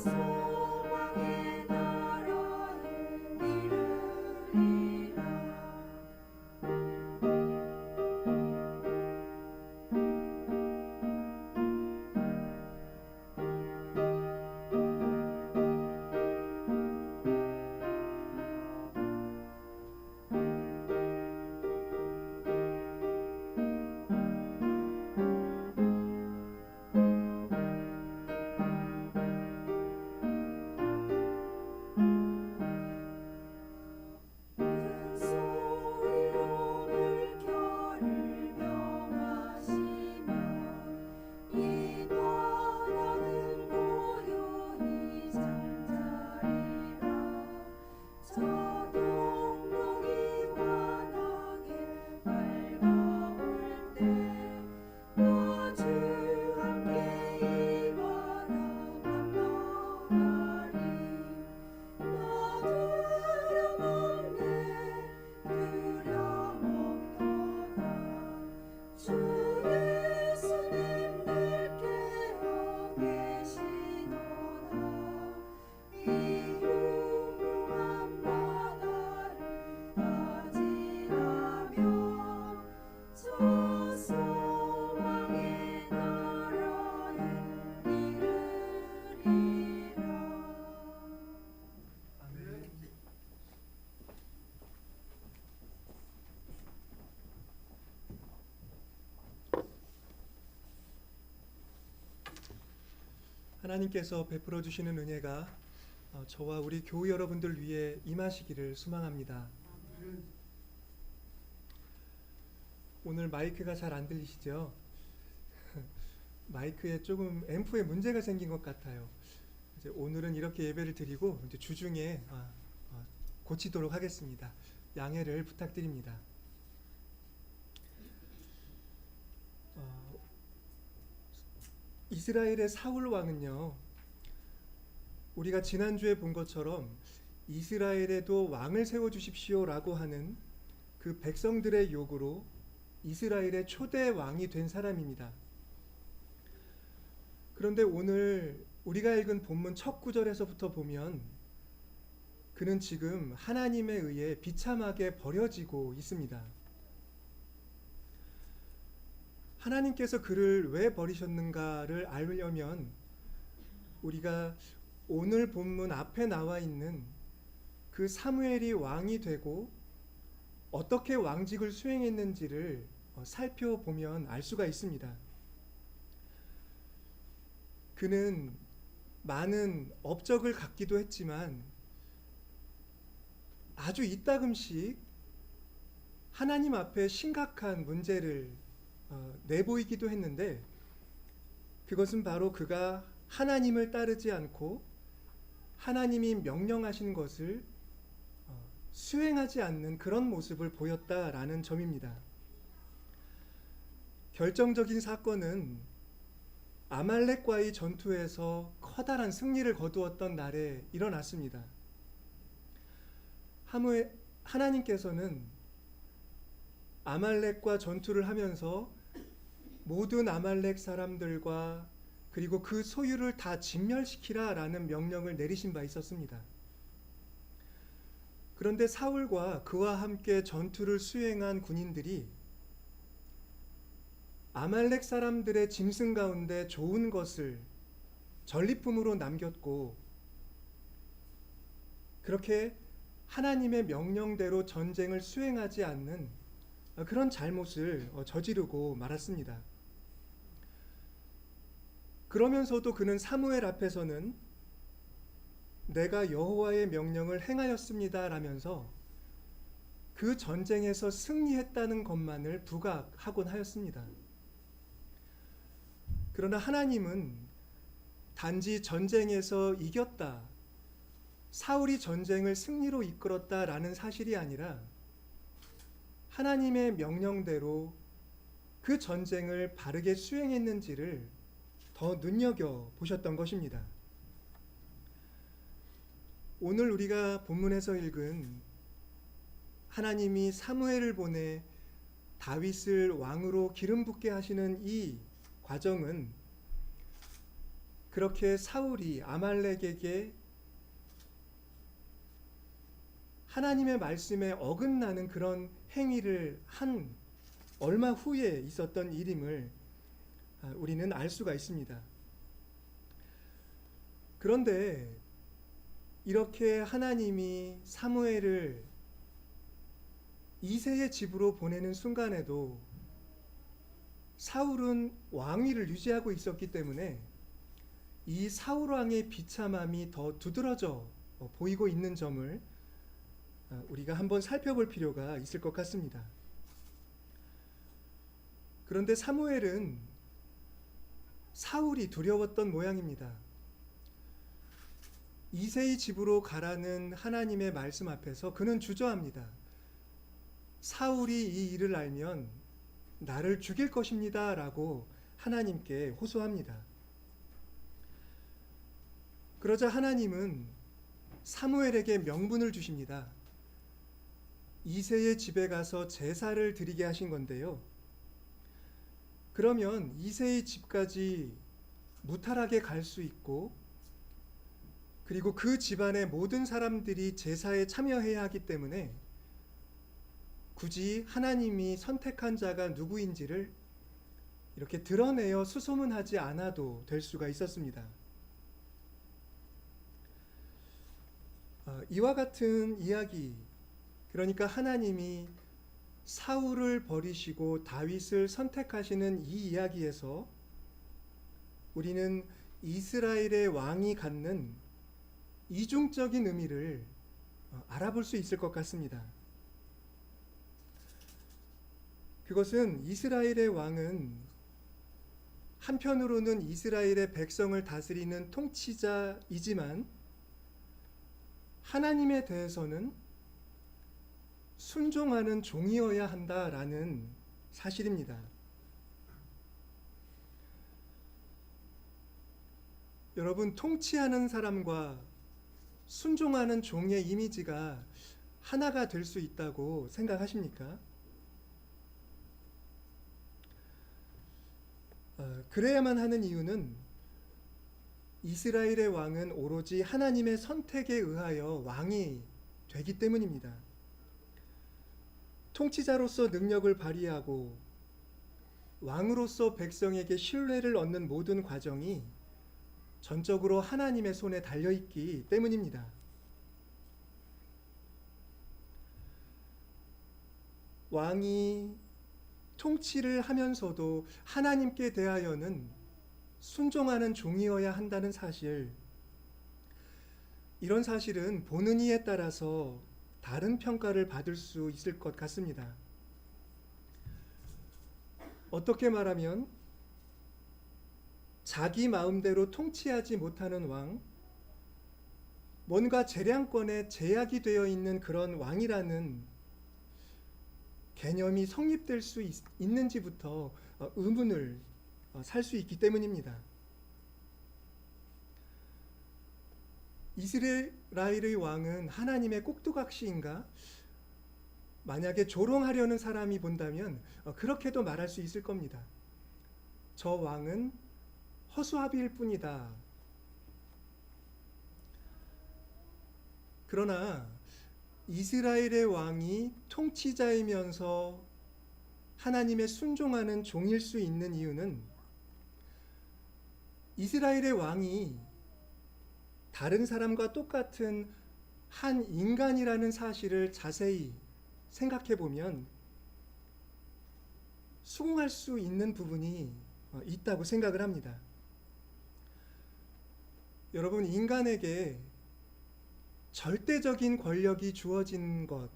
소망의 나라에 이르리라. 큰 소리로 물결을 명하시며 이 바다는 고요히 잠자리라. 저 동록이 환하게 밝아올 때 나 주 함께 이 바다 건너가리. 나 두려움 없네, 두려움 없도다. 주 예수님 늘 깨어 계시도다. 이 흉흉한 바다를 맞이하며 저 소망의 나라에 이르리라. 아멘. 하나님께서 베풀어 주시는 은혜가 저와 우리 교우 여러분들 위해 임하시기를 소망합니다. 오늘 마이크가 잘 안 들리시죠? 마이크에 조금 앰프에 문제가 생긴 것 같아요. 이제 오늘은 이렇게 예배를 드리고 이제 주중에 고치도록 하겠습니다. 양해를 부탁드립니다. 이스라엘의 사울 왕은요, 우리가 지난주에 본 것처럼 이스라엘에도 왕을 세워주십시오라고 하는 그 백성들의 요구로 이스라엘의 초대 왕이 된 사람입니다. 그런데 오늘 우리가 읽은 본문 첫 구절에서부터 보면 그는 지금 하나님에 의해 비참하게 버려지고 있습니다. 하나님께서 그를 왜 버리셨는가를 알려면 우리가 오늘 본문 앞에 나와 있는 그 사무엘이 왕이 되고 어떻게 왕직을 수행했는지를 살펴보면 알 수가 있습니다. 그는 많은 업적을 갖기도 했지만 아주 이따금씩 하나님 앞에 심각한 문제를 내보이기도 했는데, 그것은 바로 그가 하나님을 따르지 않고 하나님이 명령하신 것을 수행하지 않는 그런 모습을 보였다라는 점입니다. 결정적인 사건은 아말렉과의 전투에서 커다란 승리를 거두었던 날에 일어났습니다. 하나님께서는 아말렉과 전투를 하면서 모든 아말렉 사람들과 그리고 그 소유를 다 진멸시키라 라는 명령을 내리신 바 있었습니다. 그런데 사울과 그와 함께 전투를 수행한 군인들이 아말렉 사람들의 짐승 가운데 좋은 것을 전리품으로 남겼고, 그렇게 하나님의 명령대로 전쟁을 수행하지 않는 그런 잘못을 저지르고 말았습니다. 그러면서도 그는 사무엘 앞에서는 내가 여호와의 명령을 행하였습니다 라면서 그 전쟁에서 승리했다는 것만을 부각하곤 하였습니다. 그러나 하나님은 단지 전쟁에서 이겼다, 사울이 전쟁을 승리로 이끌었다라는 사실이 아니라 하나님의 명령대로 그 전쟁을 바르게 수행했는지를 더 눈여겨보셨던 것입니다. 오늘 우리가 본문에서 읽은 하나님이 사무엘을 보내 다윗을 왕으로 기름 붓게 하시는 이 과정은 그렇게 사울이 아말렉에게 하나님의 말씀에 어긋나는 그런 행위를 한 얼마 후에 있었던 일임을 우리는 알 수가 있습니다. 그런데 이렇게 하나님이 사무엘을 이새의 집으로 보내는 순간에도 사울은 왕위를 유지하고 있었기 때문에 이 사울 왕의 비참함이 더 두드러져 보이고 있는 점을 우리가 한번 살펴볼 필요가 있을 것 같습니다. 그런데 사무엘은 사울이 두려웠던 모양입니다. 이새의 집으로 가라는 하나님의 말씀 앞에서 그는 주저합니다. 사울이 이 일을 알면 나를 죽일 것입니다 라고 하나님께 호소합니다. 그러자 하나님은 사무엘에게 명분을 주십니다. 이새의 집에 가서 제사를 드리게 하신 건데요. 그러면 이새의 집까지 무탈하게 갈 수 있고, 그리고 그 집안의 모든 사람들이 제사에 참여해야 하기 때문에 굳이 하나님이 선택한 자가 누구인지를 이렇게 드러내어 수소문하지 않아도 될 수가 있었습니다. 이와 같은 이야기, 그러니까 하나님이 사울을 버리시고 다윗을 선택하시는 이 이야기에서 우리는 이스라엘의 왕이 갖는 이중적인 의미를 알아볼 수 있을 것 같습니다. 그것은 이스라엘의 왕은 한편으로는 이스라엘의 백성을 다스리는 통치자이지만 하나님에 대해서는 순종하는 종이어야 한다라는 사실입니다. 여러분, 통치하는 사람과 순종하는 종의 이미지가 하나가 될 수 있다고 생각하십니까? 그래야만 하는 이유는 이스라엘의 왕은 오로지 하나님의 선택에 의하여 왕이 되기 때문입니다. 통치자로서 능력을 발휘하고 왕으로서 백성에게 신뢰를 얻는 모든 과정이 전적으로 하나님의 손에 달려있기 때문입니다. 왕이 통치를 하면서도 하나님께 대하여는 순종하는 종이어야 한다는 사실, 이런 사실은 보는 이에 따라서 다른 평가를 받을 수 있을 것 같습니다. 어떻게 말하면 자기 마음대로 통치하지 못하는 왕, 뭔가 재량권에 제약이 되어 있는 그런 왕이라는 개념이 성립될 수 있는지부터 의문을 살 수 있기 때문입니다. 이스라엘의 왕은 하나님의 꼭두각시인가? 만약에 조롱하려는 사람이 본다면 그렇게도 말할 수 있을 겁니다. 저 왕은 허수아비일 뿐이다. 그러나 이스라엘의 왕이 통치자이면서 하나님의 순종하는 종일 수 있는 이유는 이스라엘의 왕이 다른 사람과 똑같은 한 인간이라는 사실을 자세히 생각해 보면 수긍할 수 있는 부분이 있다고 생각을 합니다. 여러분, 인간에게 절대적인 권력이 주어진 것,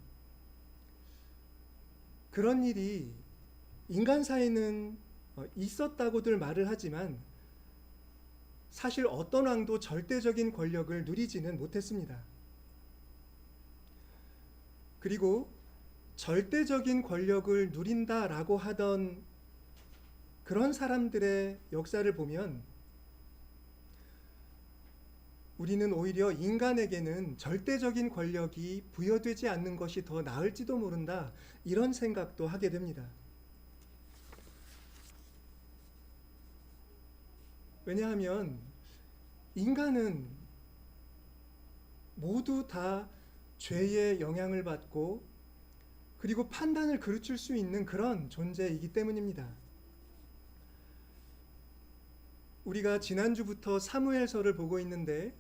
그런 일이 인간사에는 있었다고들 말을 하지만 사실 어떤 왕도 절대적인 권력을 누리지는 못했습니다. 그리고 절대적인 권력을 누린다라고 하던 그런 사람들의 역사를 보면 우리는 오히려 인간에게는 절대적인 권력이 부여되지 않는 것이 더 나을지도 모른다, 이런 생각도 하게 됩니다. 왜냐하면 인간은 모두 다 죄의 영향을 받고 그리고 판단을 그르칠 수 있는 그런 존재이기 때문입니다. 우리가 지난주부터 사무엘서를 보고 있는데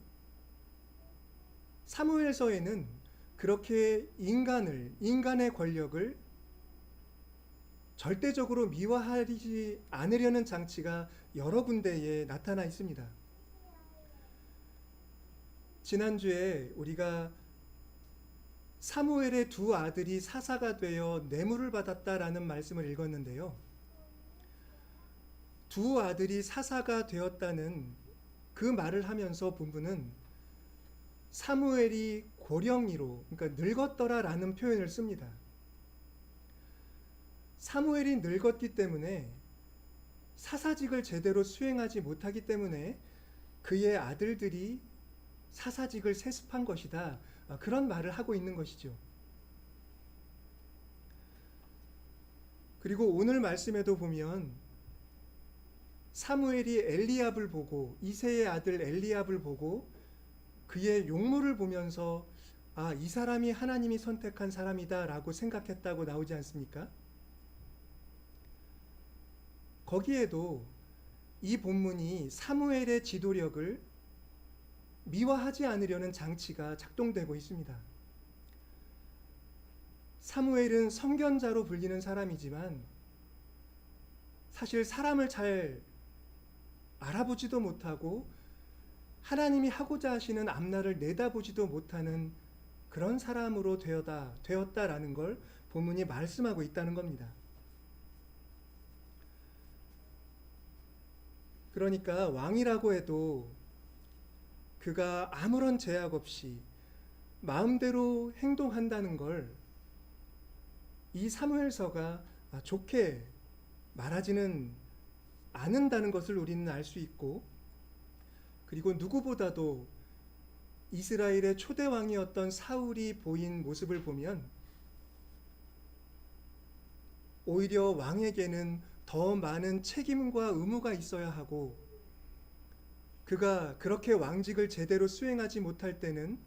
사무엘서에는 그렇게 인간의 권력을 절대적으로 미화하지 않으려는 장치가 여러 군데에 나타나 있습니다. 지난주에 우리가 사무엘의 두 아들이 사사가 되어 뇌물을 받았다라는 말씀을 읽었는데요. 두 아들이 사사가 되었다는 그 말을 하면서 본문은 사무엘이 고령이로, 그러니까 늙었더라라는 표현을 씁니다. 사무엘이 늙었기 때문에 사사직을 제대로 수행하지 못하기 때문에 그의 아들들이 사사직을 세습한 것이다. 그런 말을 하고 있는 것이죠. 그리고 오늘 말씀에도 보면 사무엘이 엘리압을 보고 이새의 아들 엘리압을 보고 그의 용모를 보면서 이 사람이 하나님이 선택한 사람이다라고 생각했다고 나오지 않습니까? 거기에도 이 본문이 사무엘의 지도력을 미화하지 않으려는 장치가 작동되고 있습니다. 사무엘은 선견자로 불리는 사람이지만 사실 사람을 잘 알아보지도 못하고 하나님이 하고자 하시는 앞날을 내다보지도 못하는 그런 사람으로 되었다라는 걸 본문이 말씀하고 있다는 겁니다. 그러니까 왕이라고 해도 그가 아무런 제약 없이 마음대로 행동한다는 걸 이 사무엘서가 좋게 말하지는 않는다는 것을 우리는 알 수 있고, 그리고 누구보다도 이스라엘의 초대 왕이었던 사울이 보인 모습을 보면 오히려 왕에게는 더 많은 책임과 의무가 있어야 하고, 그가 그렇게 왕직을 제대로 수행하지 못할 때는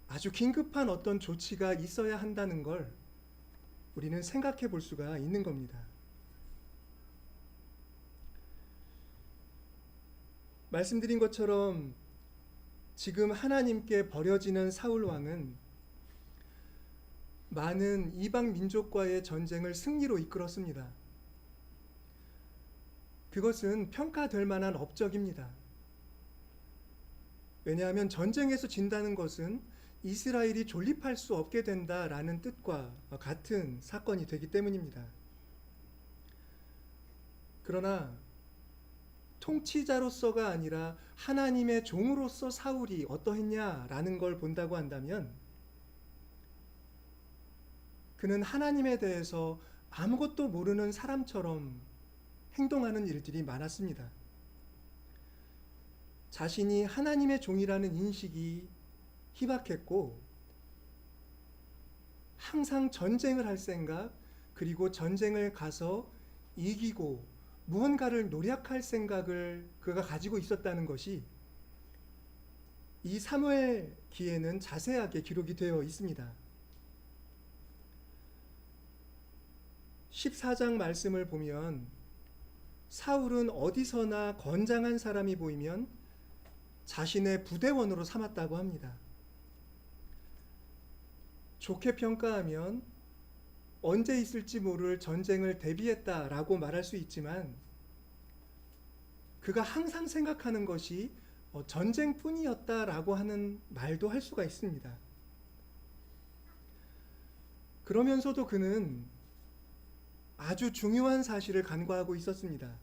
아주 긴급한 어떤 조치가 있어야 한다는 걸 우리는 생각해 볼 수가 있는 겁니다. 말씀드린 것처럼 지금 하나님께 버려지는 사울 왕은 많은 이방 민족과의 전쟁을 승리로 이끌었습니다. 그것은 평가될 만한 업적입니다. 왜냐하면 전쟁에서 진다는 것은 이스라엘이 존립할 수 없게 된다라는 뜻과 같은 사건이 되기 때문입니다. 그러나 통치자로서가 아니라 하나님의 종으로서 사울이 어떠했냐라는 걸 본다고 한다면 그는 하나님에 대해서 아무것도 모르는 사람처럼 행동하는 일들이 많았습니다. 자신이 하나님의 종이라는 인식이 희박했고 항상 전쟁을 할 생각, 그리고 전쟁을 가서 이기고 무언가를 노력할 생각을 그가 가지고 있었다는 것이 이 사무엘 기에는 자세하게 기록이 되어 있습니다. 14장 말씀을 보면 사울은 어디서나 건장한 사람이 보이면 자신의 부대원으로 삼았다고 합니다. 좋게 평가하면 언제 있을지 모를 전쟁을 대비했다라고 말할 수 있지만 그가 항상 생각하는 것이 전쟁뿐이었다라고 하는 말도 할 수가 있습니다. 그러면서도 그는 아주 중요한 사실을 간과하고 있었습니다.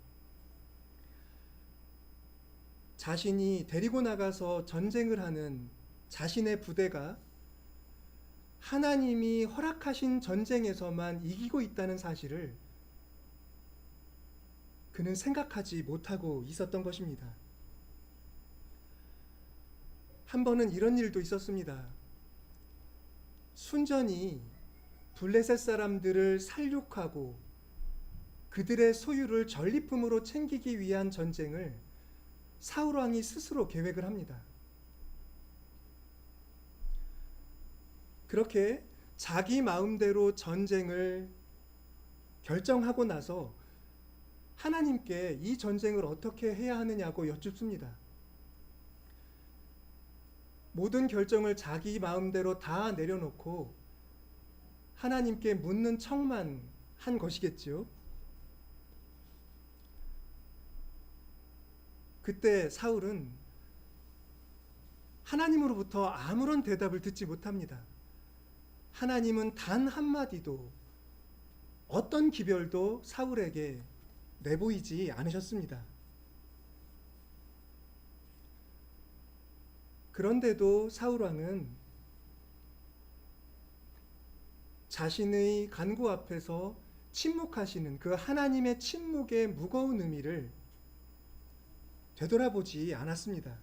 자신이 데리고 나가서 전쟁을 하는 자신의 부대가 하나님이 허락하신 전쟁에서만 이기고 있다는 사실을 그는 생각하지 못하고 있었던 것입니다. 한 번은 이런 일도 있었습니다. 순전히 블레셋 사람들을 살육하고 그들의 소유를 전리품으로 챙기기 위한 전쟁을 사울 왕이 스스로 계획을 합니다. 그렇게 자기 마음대로 전쟁을 결정하고 나서 하나님께 이 전쟁을 어떻게 해야 하느냐고 여쭙습니다. 모든 결정을 자기 마음대로 다 내려놓고 하나님께 묻는 척만 한 것이겠지요. 그때 사울은 하나님으로부터 아무런 대답을 듣지 못합니다. 하나님은 단 한마디도 어떤 기별도 사울에게 내보이지 않으셨습니다. 그런데도 사울 왕은 자신의 간구 앞에서 침묵하시는 그 하나님의 침묵의 무거운 의미를 되돌아보지 않았습니다.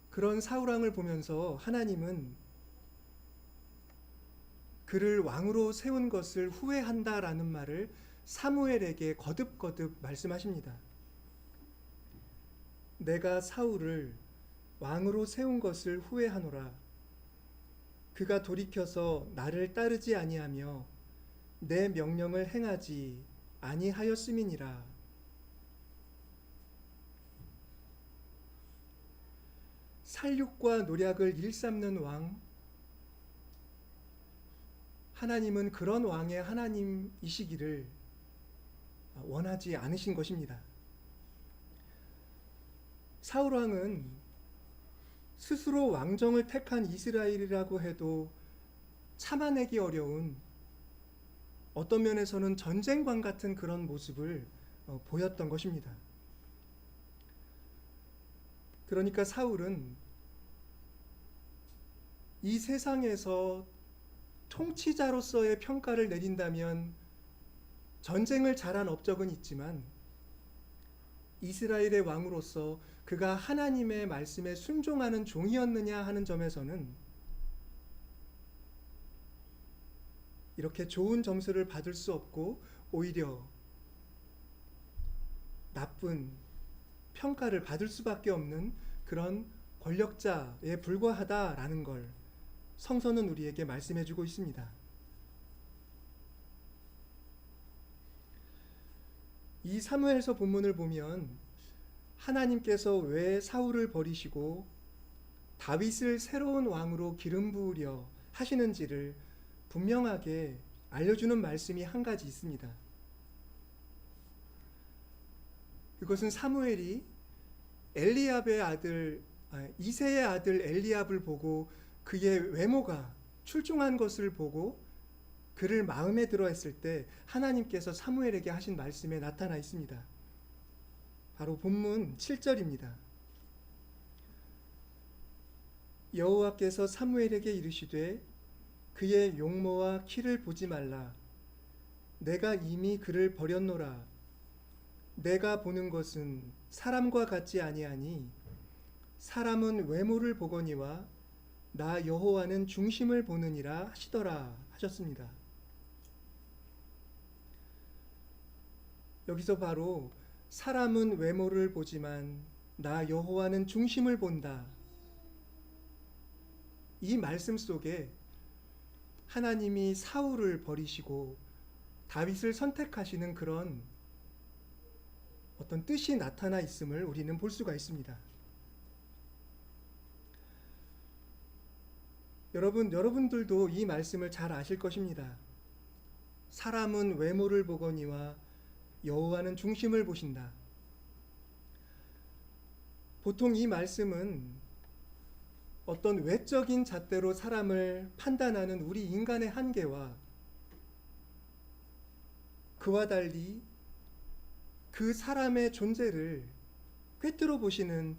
그런 사울 왕을 보면서 하나님은 그를 왕으로 세운 것을 후회한다라는 말을 사무엘에게 거듭거듭 말씀하십니다. 내가 사울을 왕으로 세운 것을 후회하노라. 그가 돌이켜서 나를 따르지 아니하며 내 명령을 행하지 아니하였음이니라. 살육과 노략을 일삼는 왕, 하나님은 그런 왕의 하나님이시기를 원하지 않으신 것입니다. 사울 왕은 스스로 왕정을 택한 이스라엘이라고 해도 참아내기 어려운, 어떤 면에서는 전쟁관 같은 그런 모습을 보였던 것입니다. 그러니까 사울은 이 세상에서 통치자로서의 평가를 내린다면 전쟁을 잘한 업적은 있지만 이스라엘의 왕으로서 그가 하나님의 말씀에 순종하는 종이었느냐 하는 점에서는 이렇게 좋은 점수를 받을 수 없고 오히려 나쁜 평가를 받을 수밖에 없는 그런 권력자에 불과하다라는 걸 성서는 우리에게 말씀해 주고 있습니다. 이 사무엘서 본문을 보면 하나님께서 왜 사울을 버리시고 다윗을 새로운 왕으로 기름 부으려 하시는지를 분명하게 알려주는 말씀이 한 가지 있습니다. 그것은 사무엘이 이새의 아들 엘리압을 보고 그의 외모가 출중한 것을 보고 그를 마음에 들어 했을 때 하나님께서 사무엘에게 하신 말씀에 나타나 있습니다. 바로 본문 7절입니다. 여호와께서 사무엘에게 이르시되 그의 용모와 키를 보지 말라. 내가 이미 그를 버렸노라. 내가 보는 것은 사람과 같지 아니하니 사람은 외모를 보거니와 나 여호와는 중심을 보느니라 하시더라 하셨습니다. 여기서 바로 사람은 외모를 보지만 나 여호와는 중심을 본다. 이 말씀 속에 하나님이 사울을 버리시고 다윗을 선택하시는 그런 어떤 뜻이 나타나 있음을 우리는 볼 수가 있습니다. 여러분들도 이 말씀을 잘 아실 것입니다. 사람은 외모를 보거니와 여호와는 중심을 보신다. 보통 이 말씀은 어떤 외적인 잣대로 사람을 판단하는 우리 인간의 한계와 그와 달리 그 사람의 존재를 꿰뚫어 보시는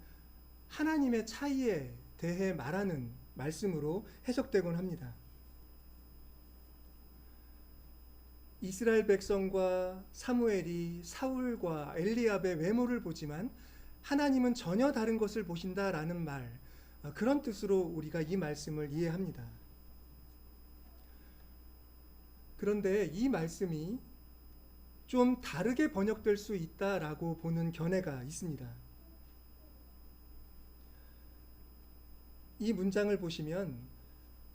하나님의 차이에 대해 말하는 말씀으로 해석되곤 합니다. 이스라엘 백성과 사무엘이 사울과 엘리압의 외모를 보지만 하나님은 전혀 다른 것을 보신다라는 말, 그런 뜻으로 우리가 이 말씀을 이해합니다. 그런데 이 말씀이 좀 다르게 번역될 수 있다라고 보는 견해가 있습니다. 이 문장을 보시면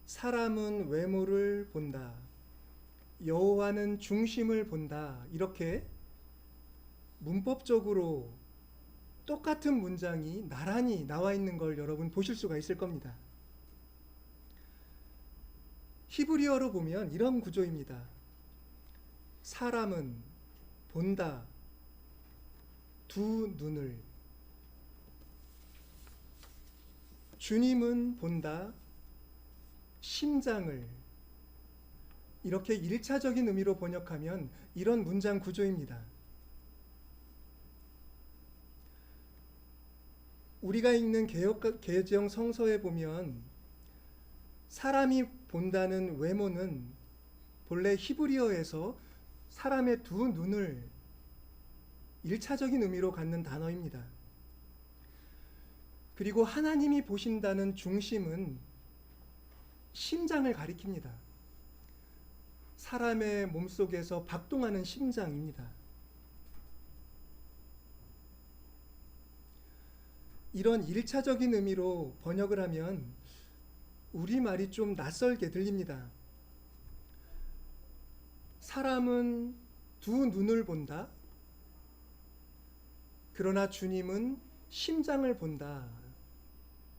사람은 외모를 본다, 여호와는 중심을 본다, 이렇게 문법적으로 똑같은 문장이 나란히 나와 있는 걸 여러분 보실 수가 있을 겁니다. 히브리어로 보면 이런 구조입니다. 사람은 본다, 두 눈을. 주님은 본다, 심장을. 이렇게 1차적인 의미로 번역하면 이런 문장 구조입니다. 우리가 읽는 개정 성서에 보면 사람이 본다는 외모는 본래 히브리어에서 사람의 두 눈을 1차적인 의미로 갖는 단어입니다. 그리고 하나님이 보신다는 중심은 심장을 가리킵니다. 사람의 몸속에서 박동하는 심장입니다. 이런 1차적인 의미로 번역을 하면 우리말이 좀 낯설게 들립니다. 사람은 두 눈을 본다. 그러나 주님은 심장을 본다.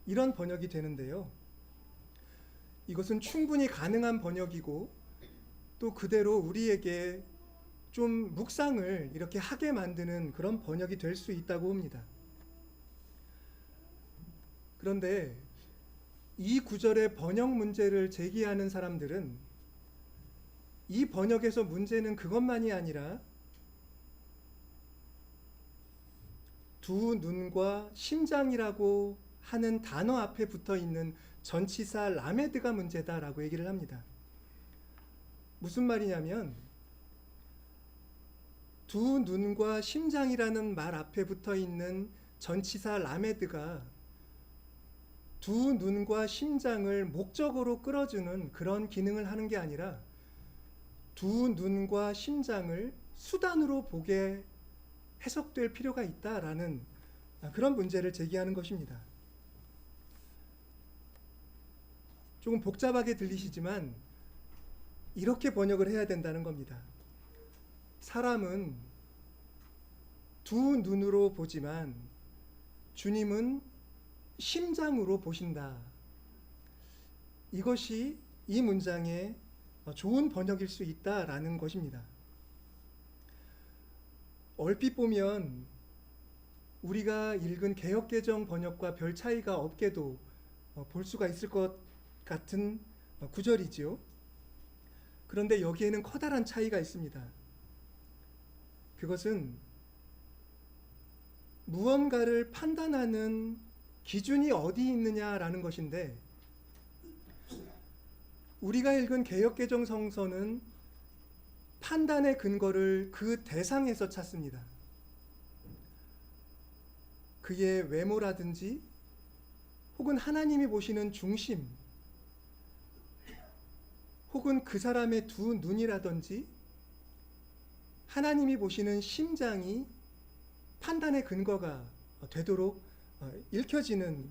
이런 번역이 되는데요. 이것은 충분히 가능한 번역이고 또 그대로 우리에게 좀 묵상을 이렇게 하게 만드는 그런 번역이 될 수 있다고 봅니다. 그런데 이 구절의 번역 문제를 제기하는 사람들은 이 번역에서 문제는 그것만이 아니라 두 눈과 심장이라고 하는 단어 앞에 붙어 있는 전치사 라메드가 문제다라고 얘기를 합니다. 무슨 말이냐면 두 눈과 심장이라는 말 앞에 붙어 있는 전치사 라메드가 두 눈과 심장을 목적으로 끌어주는 그런 기능을 하는 게 아니라 두 눈과 심장을 수단으로 보게 해석될 필요가 있다라는 그런 문제를 제기하는 것입니다. 조금 복잡하게 들리시지만 이렇게 번역을 해야 된다는 겁니다. 사람은 두 눈으로 보지만 주님은 심장으로 보신다. 이것이 이 문장의 좋은 번역일 수 있다라는 것입니다. 얼핏 보면 우리가 읽은 개역개정 번역과 별 차이가 없게도 볼 수가 있을 것 같은 구절이지요. 그런데 여기에는 커다란 차이가 있습니다. 그것은 무언가를 판단하는 기준이 어디 있느냐라는 것인데 우리가 읽은 개역개정 성서는 판단의 근거를 그 대상에서 찾습니다. 그의 외모라든지 혹은 하나님이 보시는 중심 혹은 그 사람의 두 눈이라든지 하나님이 보시는 심장이 판단의 근거가 되도록 읽혀지는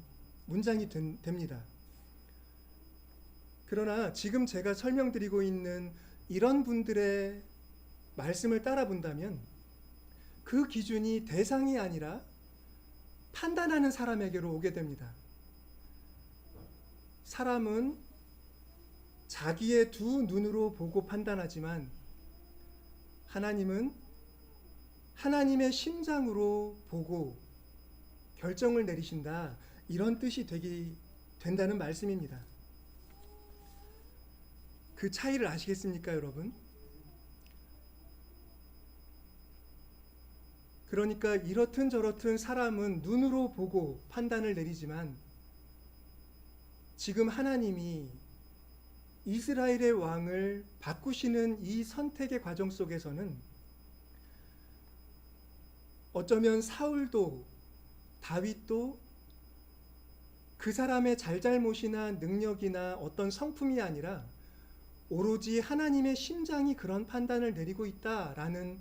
문장이 됩니다. 그러나 지금 제가 설명드리고 있는 이런 분들의 말씀을 따라 본다면 그 기준이 대상이 아니라 판단하는 사람에게로 오게 됩니다. 사람은 자기의 두 눈으로 보고 판단하지만 하나님은 하나님의 심장으로 보고 결정을 내리신다. 이런 뜻이 된다는 말씀입니다. 그 차이를 아시겠습니까, 여러분? 그러니까 이렇든 저렇든 사람은 눈으로 보고 판단을 내리지만 지금 하나님이 이스라엘의 왕을 바꾸시는 이 선택의 과정 속에서는 어쩌면 사울도 다윗도 그 사람의 잘잘못이나 능력이나 어떤 성품이 아니라 오로지 하나님의 심장이 그런 판단을 내리고 있다라는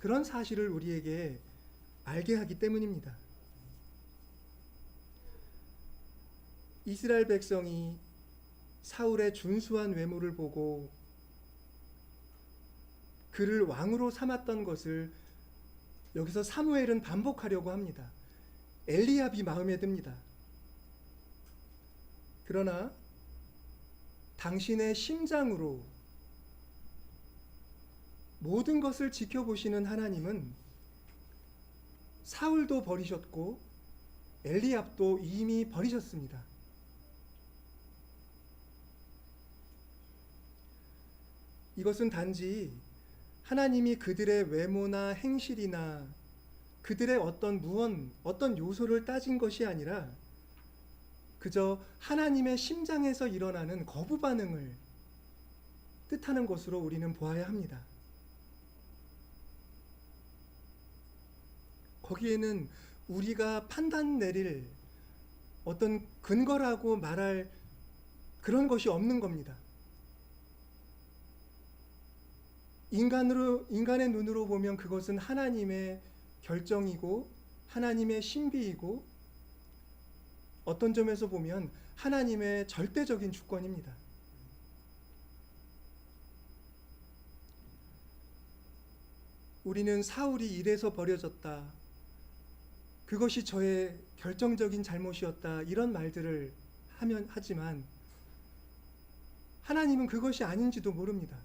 그런 사실을 우리에게 알게 하기 때문입니다. 이스라엘 백성이 사울의 준수한 외모를 보고 그를 왕으로 삼았던 것을 여기서 사무엘은 반복하려고 합니다. 엘리압이 마음에 듭니다. 그러나 당신의 심장으로 모든 것을 지켜보시는 하나님은 사울도 버리셨고 엘리압도 이미 버리셨습니다. 이것은 단지 하나님이 그들의 외모나 행실이나 그들의 어떤 요소를 따진 것이 아니라 그저 하나님의 심장에서 일어나는 거부 반응을 뜻하는 것으로 우리는 보아야 합니다. 거기에는 우리가 판단 내릴 어떤 근거라고 말할 그런 것이 없는 겁니다. 인간의 눈으로 보면 그것은 하나님의 결정이고 하나님의 신비이고 어떤 점에서 보면 하나님의 절대적인 주권입니다. 우리는 사울이 이래서 버려졌다, 그것이 저의 결정적인 잘못이었다, 이런 말들을 하지만 하나님은 그것이 아닌지도 모릅니다.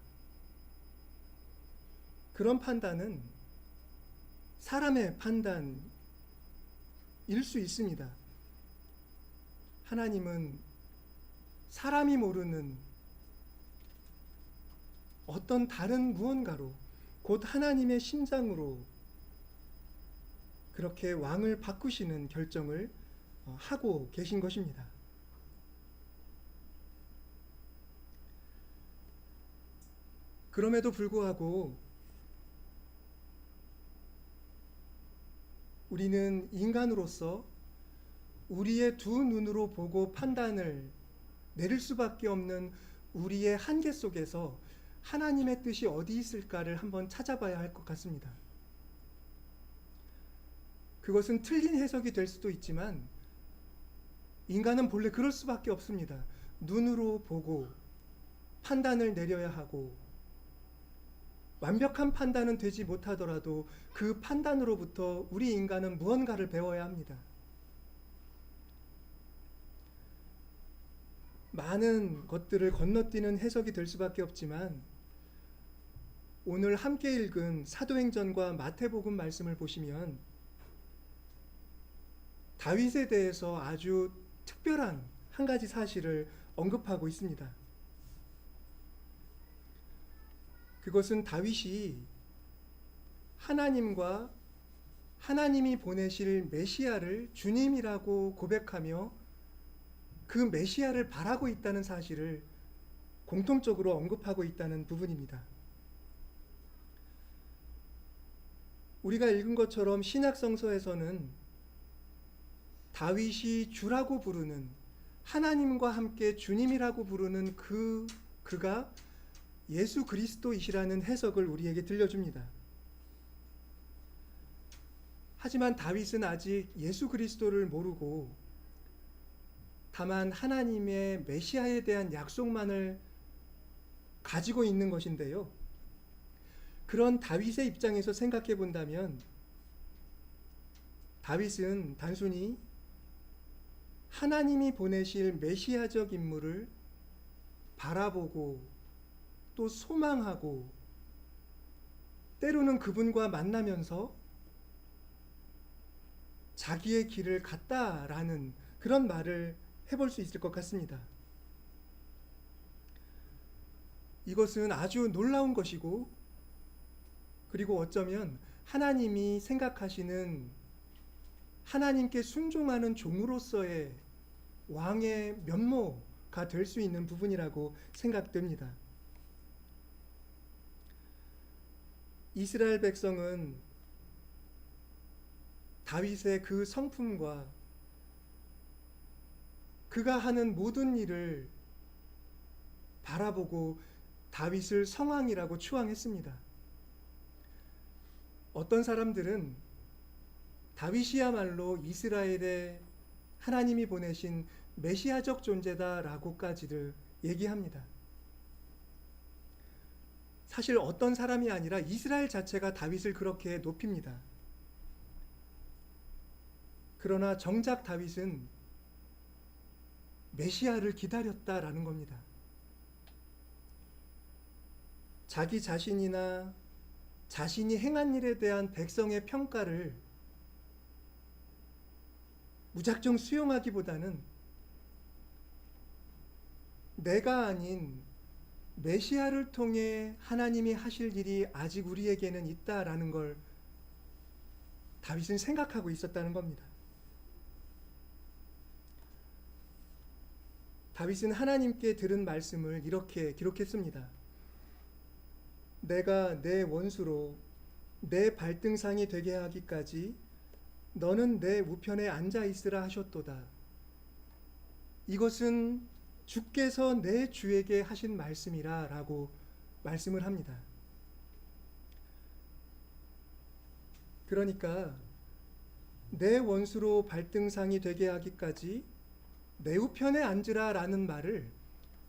그런 판단은 사람의 판단일 수 있습니다. 하나님은 사람이 모르는 어떤 다른 무언가로, 곧 하나님의 심장으로 그렇게 왕을 바꾸시는 결정을 하고 계신 것입니다. 그럼에도 불구하고 우리는 인간으로서 우리의 두 눈으로 보고 판단을 내릴 수밖에 없는 우리의 한계 속에서 하나님의 뜻이 어디 있을까를 한번 찾아봐야 할 것 같습니다. 그것은 틀린 해석이 될 수도 있지만 인간은 본래 그럴 수밖에 없습니다. 눈으로 보고 판단을 내려야 하고 완벽한 판단은 되지 못하더라도 그 판단으로부터 우리 인간은 무언가를 배워야 합니다. 많은 것들을 건너뛰는 해석이 될 수밖에 없지만 오늘 함께 읽은 사도행전과 마태복음 말씀을 보시면 다윗에 대해서 아주 특별한 한 가지 사실을 언급하고 있습니다. 그것은 다윗이 하나님과 하나님이 보내실 메시아를 주님이라고 고백하며 그 메시아를 바라고 있다는 사실을 공통적으로 언급하고 있다는 부분입니다. 우리가 읽은 것처럼 신약성서에서는 다윗이 주라고 부르는, 하나님과 함께 주님이라고 부르는 그가 예수 그리스도이시라는 해석을 우리에게 들려줍니다. 하지만 다윗은 아직 예수 그리스도를 모르고 다만 하나님의 메시아에 대한 약속만을 가지고 있는 것인데요. 그런 다윗의 입장에서 생각해 본다면 다윗은 단순히 하나님이 보내실 메시아적 인물을 바라보고 또 소망하고 때로는 그분과 만나면서 자기의 길을 갔다라는 그런 말을 해볼 수 있을 것 같습니다. 이것은 아주 놀라운 것이고 그리고 어쩌면 하나님이 생각하시는 하나님께 순종하는 종으로서의 왕의 면모가 될 수 있는 부분이라고 생각됩니다. 이스라엘 백성은 다윗의 그 성품과 그가 하는 모든 일을 바라보고 다윗을 성왕이라고 추앙했습니다. 어떤 사람들은 다윗이야말로 이스라엘에 하나님이 보내신 메시아적 존재다라고까지를 얘기합니다. 사실 어떤 사람이 아니라 이스라엘 자체가 다윗을 그렇게 높입니다. 그러나 정작 다윗은 메시아를 기다렸다라는 겁니다. 자기 자신이나 자신이 행한 일에 대한 백성의 평가를 무작정 수용하기보다는 내가 아닌 메시아를 통해 하나님이 하실 일이 아직 우리에게는 있다라는 걸 다윗은 생각하고 있었다는 겁니다. 다윗은 하나님께 들은 말씀을 이렇게 기록했습니다. 내가 내 원수로 내 발등상이 되게 하기까지 너는 내 우편에 앉아 있으라 하셨도다. 이것은 주께서 내 주에게 하신 말씀이라 라고 말씀을 합니다. 그러니까 내 원수로 발등상이 되게 하기까지 내 우편에 앉으라 라는 말을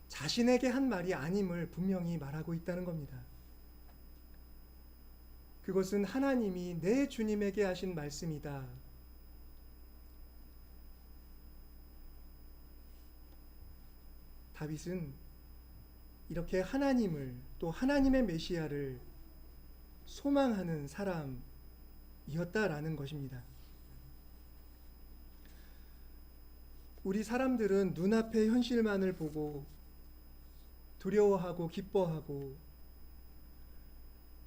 자신에게 한 말이 아님을 분명히 말하고 있다는 겁니다. 그것은 하나님이 내 주님에게 하신 말씀이다. 다윗은 이렇게 하나님을 또 하나님의 메시아를 소망하는 사람이었다라는 것입니다. 우리 사람들은 눈앞의 현실만을 보고 두려워하고 기뻐하고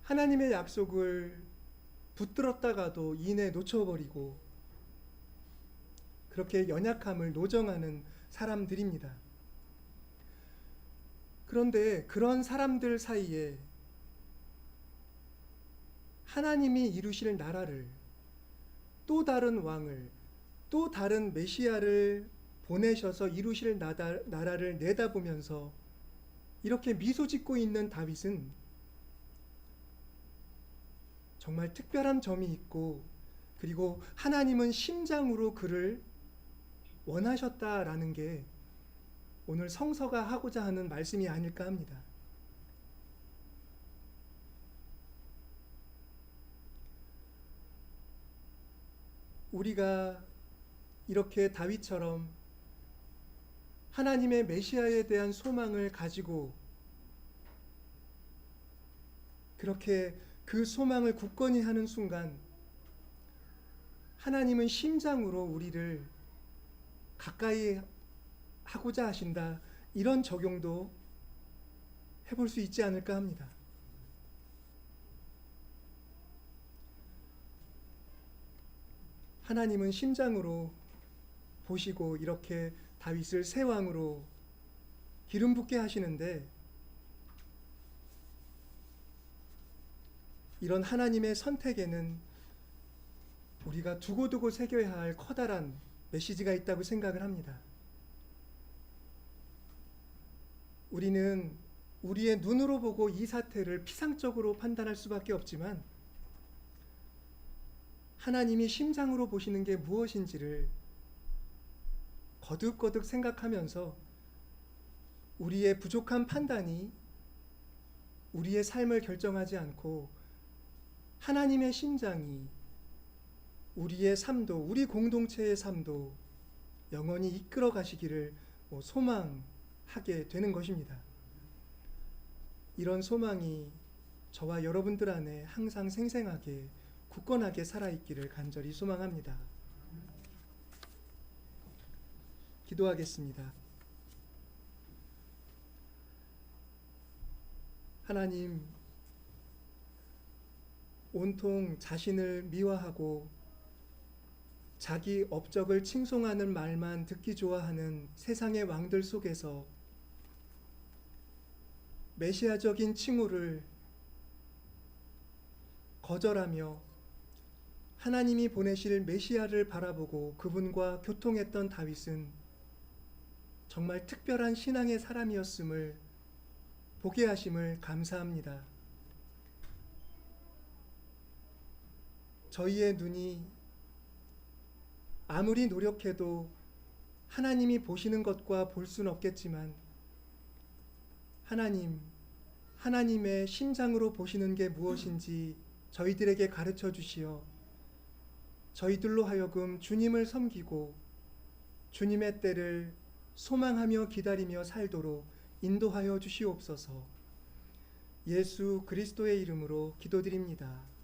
하나님의 약속을 붙들었다가도 이내 놓쳐버리고 그렇게 연약함을 노정하는 사람들입니다. 그런데 그런 사람들 사이에 하나님이 이루실 나라를, 또 다른 왕을, 또 다른 메시아를 보내셔서 이루실 나라를 내다보면서 이렇게 미소 짓고 있는 다윗은 정말 특별한 점이 있고, 그리고 하나님은 심장으로 그를 원하셨다라는 게 오늘 성서가 하고자 하는 말씀이 아닐까 합니다. 우리가 이렇게 다윗처럼 하나님의 메시아에 대한 소망을 가지고 그렇게 그 소망을 굳건히 하는 순간 하나님은 심장으로 우리를 가까이 하고자 하신다, 이런 적용도 해볼 수 있지 않을까 합니다. 하나님은 심장으로 보시고 이렇게 다윗을 새 왕으로 기름 붓게 하시는데, 이런 하나님의 선택에는 우리가 두고두고 새겨야 할 커다란 메시지가 있다고 생각을 합니다. 우리는 우리의 눈으로 보고 이 사태를 피상적으로 판단할 수밖에 없지만 하나님이 심장으로 보시는 게 무엇인지를 거듭거듭 생각하면서 우리의 부족한 판단이 우리의 삶을 결정하지 않고 하나님의 심장이 우리의 삶도, 우리 공동체의 삶도 영원히 이끌어 가시기를 소망하게 되는 것입니다. 이런 소망이 저와 여러분들 안에 항상 생생하게 굳건하게 살아있기를 간절히 소망합니다. 기도하겠습니다. 하나님, 온통 자신을 미화하고 자기 업적을 칭송하는 말만 듣기 좋아하는 세상의 왕들 속에서 메시아적인 칭호를 거절하며 하나님이 보내실 메시아를 바라보고 그분과 교통했던 다윗은 정말 특별한 신앙의 사람이었음을 보게 하심을 감사합니다. 저희의 눈이 아무리 노력해도 하나님이 보시는 것과 볼 수는 없겠지만 하나님의 심장으로 보시는 게 무엇인지 저희들에게 가르쳐 주시어 저희들로 하여금 주님을 섬기고 주님의 때를 소망하며 기다리며 살도록 인도하여 주시옵소서. 예수 그리스도의 이름으로 기도드립니다.